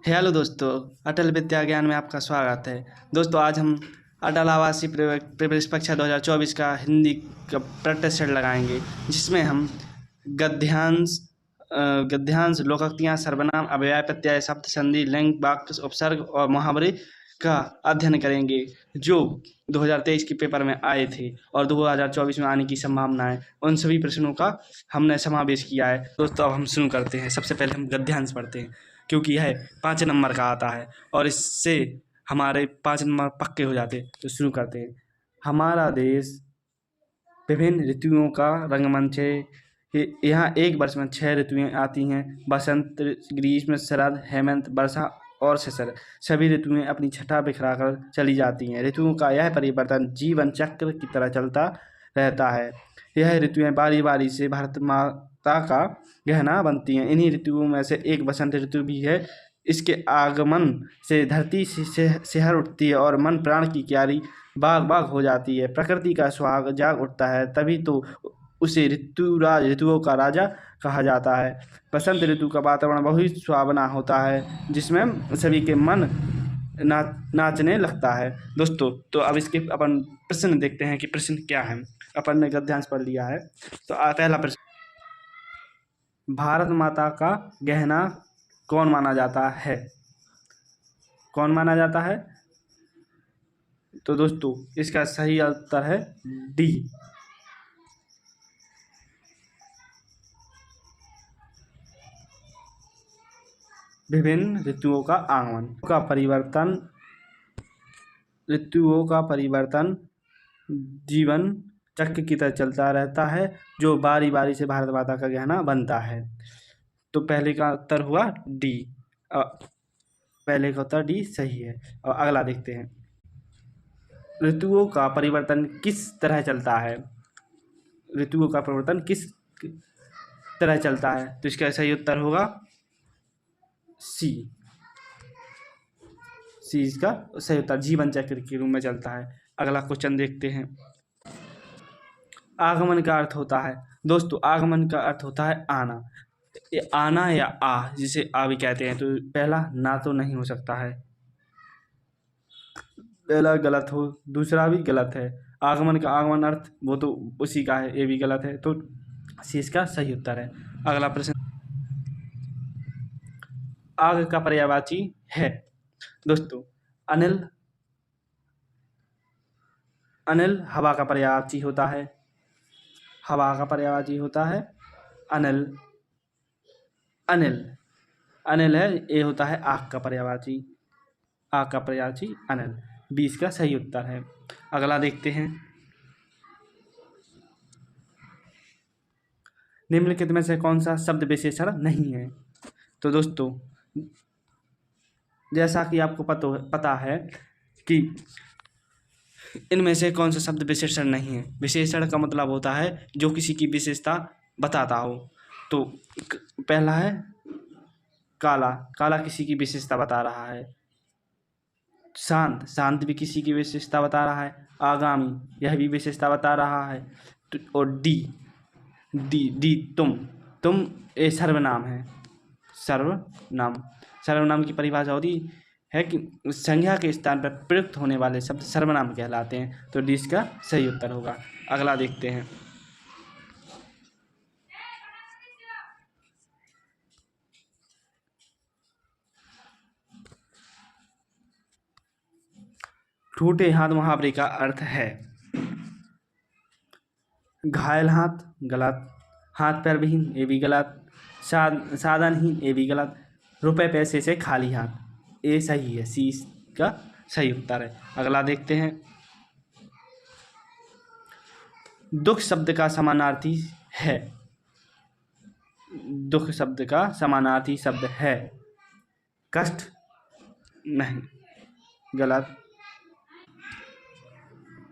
Hello दोस्तों, अटल विद्या ज्ञान में आपका स्वागत है। दोस्तों, आज हम अटल आवासीय प्रवेश परीक्षा 2024 का हिंदी का प्रैक्टिस सेट लगाएंगे, जिसमें हम गद्यांश गद्यांश, लोकोक्तियाँ, सर्वनाम, अव्यय, प्रत्यय, शब्द, संधि, लिंग, वाक्य, उपसर्ग और मुहावरे का अध्ययन करेंगे, जो 2023 के पेपर में आए थे और 2024 में आने की संभावना है। उन सभी प्रश्नों का हमने समावेश किया है। दोस्तों, अब हम शुरू करते हैं। सबसे पहले हम गद्यांश पढ़ते हैं, क्योंकि यह 5 नंबर का आता है और इससे हमारे 5 नंबर पक्के हो जाते हैं। तो शुरू करते हैं। हमारा देश विभिन्न ऋतुओं का रंगमंच है। यहाँ एक वर्ष में 6 ऋतुएं आती हैं: बसंत, ग्रीष्म, शरद, हेमंत, वर्षा और शिशिर। सभी ऋतुएं अपनी छटा बिखरा कर चली जाती हैं। ऋतुओं का यह परिवर्तन जीवन चक्र की तरह चलता रहता है। यह ऋतुएं बारी बारी से भारत माता का गहना बनती हैं। इन्हीं ऋतुओं में से एक बसंत ऋतु भी है। इसके आगमन से धरती सिहर उठती है और मन प्राण की क्यारी बाग बाग हो जाती है। प्रकृति का सुहाग जाग उठता है, तभी तो उसे ऋतुओं का राजा कहा जाता है। बसंत ऋतु का वातावरण बहुत सुहावना होता है, जिसमें सभी के मन नाचने लगता है। दोस्तों, तो अब इसके अपन प्रश्न देखते हैं कि प्रश्न क्या है। अपन ने गद्यांश पढ़ लिया है। तो पहला प्रश्न, भारत माता का गहना कौन माना जाता है? कौन माना जाता है? तो दोस्तों, इसका सही उत्तर है डी। विभिन्न ऋतुओं का आगमन का परिवर्तन, ऋतुओं का परिवर्तन जीवन चक्र की तरह चलता रहता है, जो बारी बारी से भारत माता का गहना बनता है। तो पहले का उत्तर हुआ डी। पहले का उत्तर डी सही है। और अगला देखते हैं। ऋतुओं का परिवर्तन किस तरह चलता है? ऋतुओं का परिवर्तन किस तरह चलता है? तो इसका सही उत्तर होगा सी। सी इसका सही उत्तर, जीवन चक्र के रूप में चलता है। अगला क्वेश्चन देखते हैं। आगमन का अर्थ होता है। दोस्तों, आगमन का अर्थ होता है आना। आना या आ, जिसे आ भी कहते हैं। तो पहला ना तो नहीं हो सकता है, पहला गलत हो, दूसरा भी गलत है। आगमन का आगमन अर्थ वो तो उसी का है, ये भी गलत है। तो सी इसका सही उत्तर है। अगला प्रश्न, आग का पर्यायवाची है। दोस्तों, अनिल अनिल हवा का पर्यायवाची होता है। हवा का पर्यायवाची होता है अनिल। अनिल अनिल है, ये होता है आग का पर्यायवाची। आग का पर्यायवाची अनिल। 20 का सही उत्तर है। अगला देखते हैं। निम्नलिखित में से कौन सा शब्द विशेषण नहीं है? तो दोस्तों, जैसा कि आपको पता है कि इनमें से कौन सा शब्द विशेषण नहीं है। विशेषण का मतलब होता है जो किसी की विशेषता बताता हो। तो पहला है काला। काला किसी की विशेषता बता रहा है। शांत, शांत भी किसी की विशेषता बता रहा है। आगामी, यह भी विशेषता बता रहा है। और डी डी डी तुम ये सर्वनाम है। सर्वनाम की परिभाषा होती है कि संज्ञा के स्थान पर प्रयुक्त होने वाले शब्द सर्वनाम कहलाते हैं। तो डी इसका सही उत्तर होगा। अगला देखते हैं। टूटे हाथ मुहावरे का अर्थ है घायल हाथ, गलत। हाथ पैर विहीन, ये भी गलत। साधनहीन, ये भी गलत। रुपए पैसे से खाली हाथ, ये सही है। सी का सही उत्तर है। अगला देखते हैं। दुख शब्द का समानार्थी है। दुख शब्द का समानार्थी शब्द है कष्ट, नहीं, गलत।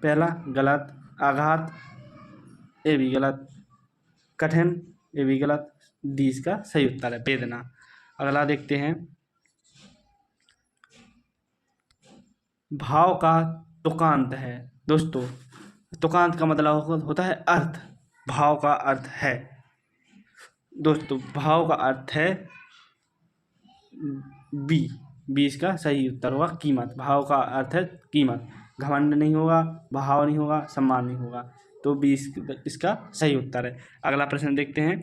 पहला गलत। आघात, ये भी गलत। कठिन, ये भी गलत। डी इसका सही उत्तर है, वेदना। अगला देखते हैं। भाव का तुकांत है। दोस्तों, तुकांत का मतलब होता है अर्थ। भाव का अर्थ है, दोस्तों, भाव का अर्थ है बी बी इसका सही उत्तर होगा कीमत। भाव का अर्थ है कीमत। घमंड नहीं होगा, भाव नहीं होगा, सम्मान नहीं होगा, तो बी इसका सही उत्तर है। अगला प्रश्न देखते हैं।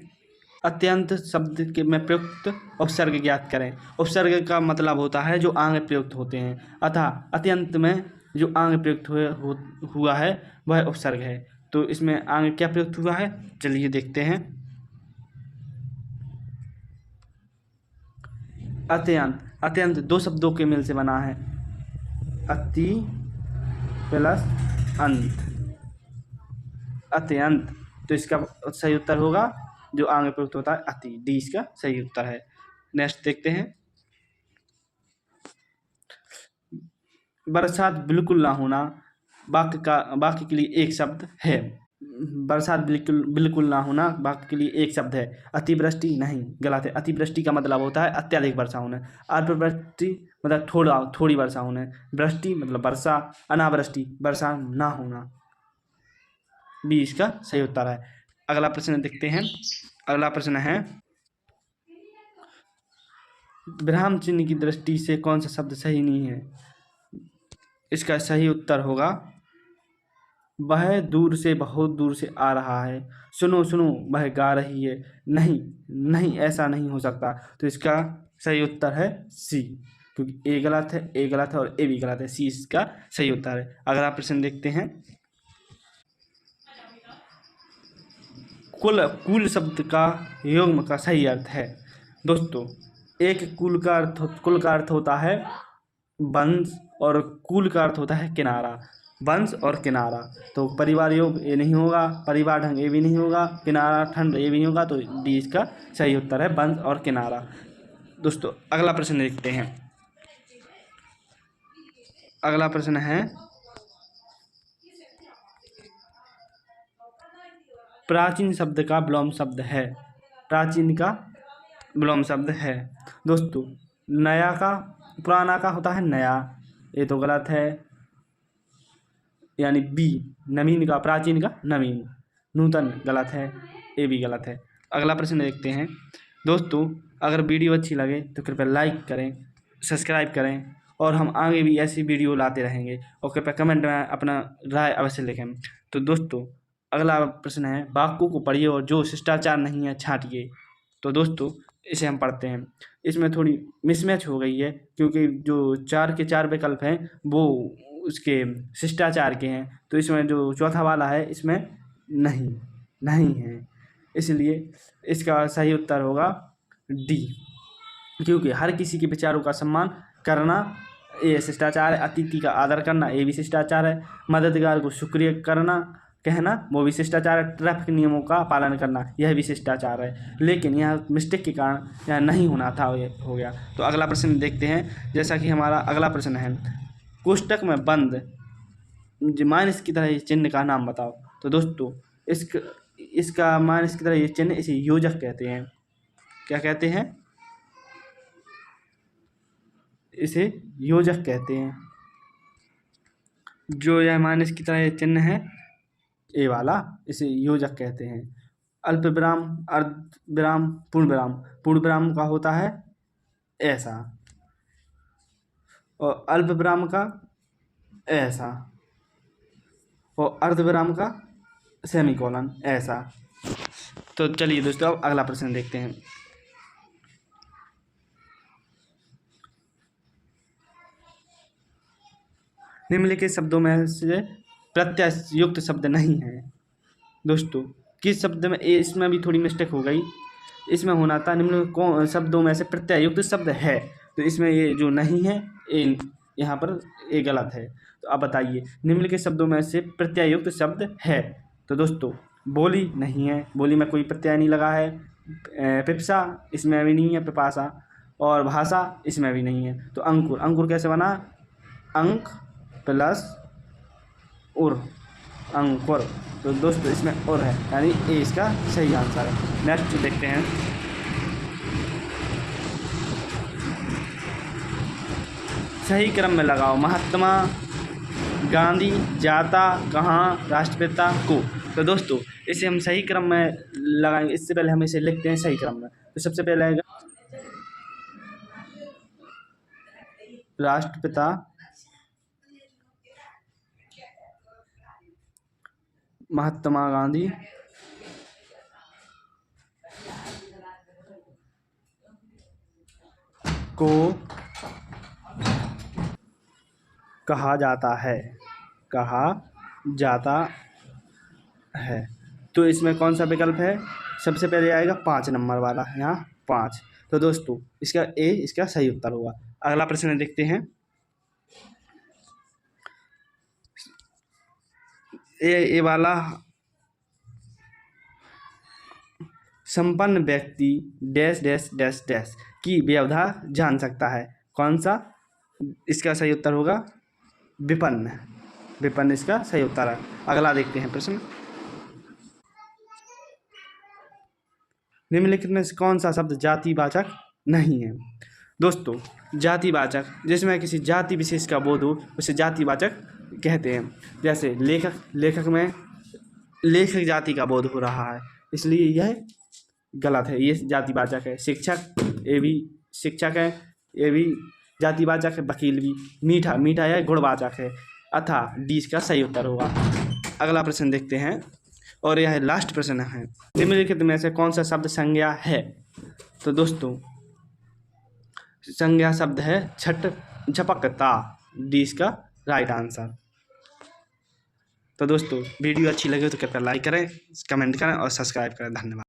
अत्यंत शब्द के में प्रयुक्त उपसर्ग ज्ञात करें। उपसर्ग का मतलब होता है जो आगे प्रयुक्त होते हैं, अतः अत्यंत में जो आगे प्रयुक्त हुआ है वह उपसर्ग है। तो इसमें आगे क्या प्रयुक्त हुआ है, चलिए देखते हैं। अत्यंत, अत्यंत दो शब्दों के मेल से बना है, अति प्लस अंत, अत्यंत। तो इसका सही उत्तर होगा जो आगे प्रयुक्त होता है अति, डी इसका सही उत्तर है। नेक्स्ट देखते हैं। बरसात बिल्कुल ना होना वाक्य के लिए एक शब्द है। बरसात बिल्कुल ना होना वाक्य के लिए एक शब्द है। अतिवृष्टि नहीं, गलत है। अतिवृष्टि का मतलब होता है अत्यधिक वर्षा होना। अल्पवृष्टि मतलब थोड़ी वर्षा होना। वृष्टि मतलब वर्षा। अनावृष्टि वर्षा ना होना। बी इसका सही उत्तर है। अगला प्रश्न देखते हैं। अगला प्रश्न है, विराम चिन्ह की दृष्टि से कौन सा शब्द सही नहीं है। इसका सही उत्तर होगा, वह दूर से बहुत दूर से आ रहा है। सुनो सुनो वह गा रही है। नहीं नहीं ऐसा नहीं हो सकता। तो इसका सही उत्तर है सी, क्योंकि ए गलत है और ए भी गलत है। सी इसका सही उत्तर है। अगला प्रश्न देखते हैं। कुल शब्द का युग्म का सही अर्थ है। दोस्तों, एक कुल का अर्थ होता है वंश और कुल का अर्थ होता है किनारा। वंश और किनारा, तो परिवार योग ये नहीं होगा, परिवार ढंग ये भी नहीं होगा, किनारा ठंड ये भी नहीं होगा। तो डी इसका सही उत्तर है, वंश और किनारा। दोस्तों, अगला प्रश्न देखते हैं। अगला प्रश्न है, प्राचीन शब्द का विलोम शब्द है। प्राचीन का विलोम शब्द है। दोस्तों, नया का पुराना का होता है नया, ये तो गलत है, यानी बी। नवीन का प्राचीन का नवीन। नूतन गलत है, ये भी गलत है। अगला प्रश्न देखते हैं। दोस्तों, अगर वीडियो अच्छी लगे तो कृपया लाइक करें, सब्सक्राइब करें, और हम आगे भी ऐसी वीडियो लाते रहेंगे। और कृपया कमेंट में अपना राय अवश्य लिखें। तो दोस्तों, अगला प्रश्न है, वाक्यों को पढ़िए और जो शिष्टाचार नहीं है छांटिए। तो दोस्तों, इसे हम पढ़ते हैं। इसमें थोड़ी मिसमैच हो गई है, क्योंकि जो 4 के 4 विकल्प हैं वो उसके शिष्टाचार के हैं। तो इसमें जो चौथा वाला है इसमें नहीं है, इसलिए इसका सही उत्तर होगा डी, क्योंकि हर किसी के विचारों का सम्मान करना ये शिष्टाचार है। अतिथि का आदर करना ये भी शिष्टाचार है। मददगार को शुक्रिया कहना वो भी शिष्टाचार है। ट्रैफिक नियमों का पालन करना यह भी शिष्टाचार है। लेकिन यहाँ मिस्टेक के कारण यहाँ नहीं होना था, ये हो गया। तो अगला प्रश्न देखते हैं। जैसा कि हमारा अगला प्रश्न है, कोष्टक में बंद माइनस की तरह ये चिन्ह का नाम बताओ। तो दोस्तों, इसका माइनस की तरह ये चिन्ह इसे योजक कहते हैं। क्या कहते हैं? इसे योजक कहते हैं। जो यह माइनस की तरह ये चिन्ह है ए वाला, इसे योजक कहते हैं। अल्प विराम, अर्ध विराम, पूर्ण विराम। पूर्ण विराम का होता है ऐसा, और अल्प विराम का ऐसा, और अर्ध विराम का सेमीकोलन ऐसा। तो चलिए दोस्तों, अब अगला प्रश्न देखते हैं। निम्नलिखित शब्दों में से प्रत्यय युक्त शब्द नहीं है। दोस्तों, किस शब्द में, इसमें भी थोड़ी मिस्टेक हो गई। इसमें होना था निम्नलिखित शब्दों में से प्रत्यय युक्त शब्द है, तो इसमें ये जो नहीं है ये यहाँ पर ये गलत है। तो आप बताइए, निम्नलिखित शब्दों में से प्रत्यय युक्त शब्द है। तो दोस्तों, बोली नहीं है, बोली में कोई प्रत्यय नहीं लगा है। पिपसा इसमें भी नहीं है, पिपासा। और भाषा इसमें भी नहीं है। तो अंकुर, अंकुर कैसे बना? अंक प्लस उर, अंकुर। तो दोस्तों, इसमें उर है, यानी ए इसका सही आंसर है। नेक्स्ट देखते हैं। सही क्रम में लगाओ। महात्मा गांधी जाता कहाँ, राष्ट्रपिता को। तो दोस्तों, इसे हम सही क्रम में लगाएंगे। इससे पहले हम इसे लिखते हैं सही क्रम में। तो सबसे पहले आएगा राष्ट्रपिता महात्मा गांधी को कहा जाता है। तो इसमें कौन सा विकल्प है? सबसे पहले आएगा 5 नंबर वाला, यहाँ 5। तो दोस्तों इसका सही उत्तर होगा। अगला प्रश्न देखते हैं। ये वाला, संपन्न व्यक्ति डैश डैश डैश डैश की व्यवधा जान सकता है। कौन सा? इसका सही उत्तर होगा विपन्न इसका सही उत्तर है। अगला देखते हैं प्रश्न। निम्नलिखित में से कौन सा शब्द जातिवाचक नहीं है? दोस्तों जातिवाचक, जिसमें किसी जाति विशेष का बोध हो उसे जातिवाचक कहते हैं। जैसे लेखक में लेखक जाति का बोध हो रहा है, इसलिए यह गलत है, ये जातिवाचक है। शिक्षक, ये भी शिक्षक है, ये भी जातिवाचक है। वकील भी। मीठा यह गुणवाचक है, अतः डी इसका सही उत्तर होगा। अगला प्रश्न देखते हैं और यह लास्ट प्रश्न है। निम्नलिखित में से कौन सा शब्द संज्ञा है? तो दोस्तों संज्ञा शब्द है झपकता। डी इसका राइट आंसर। तो दोस्तों वीडियो अच्छी लगे तो कृपया लाइक करें, कमेंट करें और सब्सक्राइब करें। धन्यवाद।